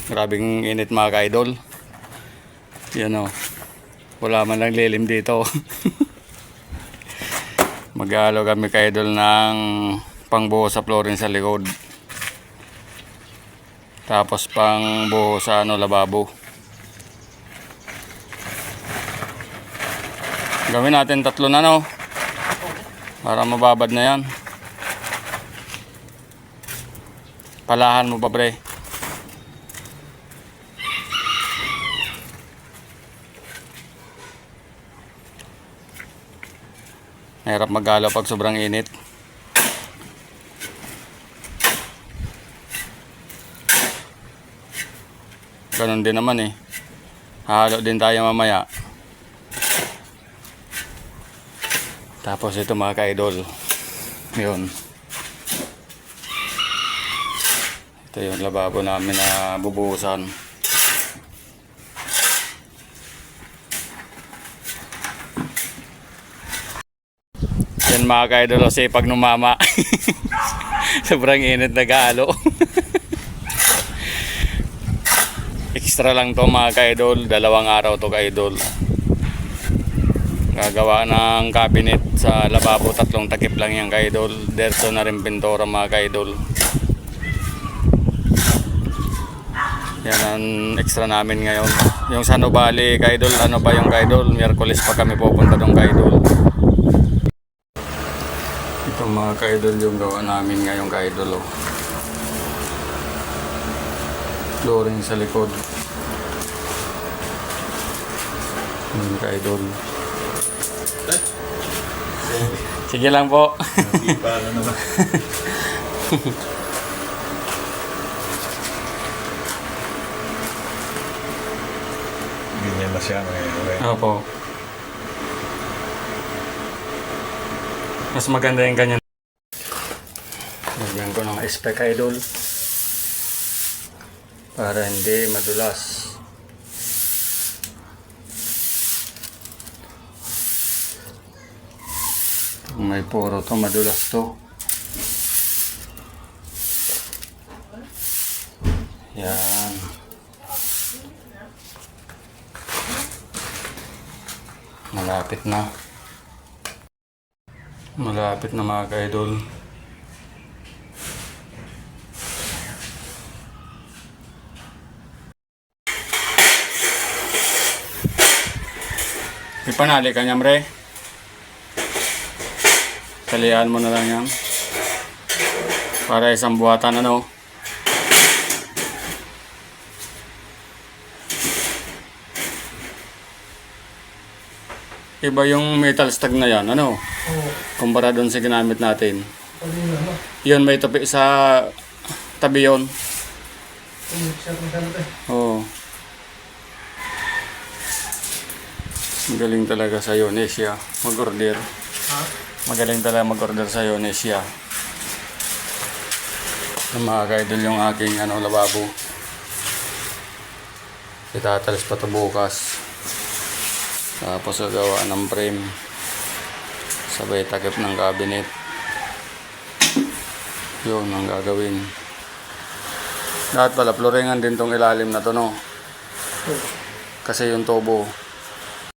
Grabing init mga ka-idol. Yan o. Wala man lang lilim dito. Mag-aalo kami ka-idol ng pangbuho sa flooring sa likod. Tapos pangbuho sa lababo. Gawin natin 3 na para mababad na yan. Palahan mo pa pre. Mahirap mag-alo pag sobrang init. Ganon din naman eh. Halo din tayo mamaya. Tapos ito mga ka-idol. Yun. Ito yung lababo namin na bubuhusan. Yan mga ka-idol, sipag ng mama. Sobrang init nag-aalo. Extra lang to mga ka-idol, 2 araw to ka-idol. Gagawa ng cabinet sa lababo, 3 takip lang yan ka-idol. Derso na rin pintura mga ka-idol. Yan ang extra namin ngayon. Yung sa Nubali ka-idol, ano ba yung ka-idol? Miyerkules pa kami pupunta doon ka-idol. Ito mga ka-idol yung gawa namin ngayong ka-idol. Flooring sa likod. Yung ka-idol. Sige lang po. Para naman. Ganyan na siya ngayon. Opo. Mas maganda yung ganyan. Lagyan ko ng spec idol para hindi madulas. Kung may poro to, madulas to. Yan. Malapit na. Malapit na mga ka-idol. Ipanali ka niya, mre. Talian mo na lang yan. Para isang buhatan Iba yung metal stag na yan, kumpara doon sa ginamit natin. Yun, may tabi sa tabi yun. Oo. Magaling talaga sa Yonesia mag-order. Magaling talaga mag-order sa Yonesia. Mga ka-idol yung aking lababo. Itatalis pa ito bukas. Tapos gagawa ng frame. Sabay takip ng cabinet. Yun ang gagawin. Lahat pala, floringan din tong ilalim na to Kasi yung tubo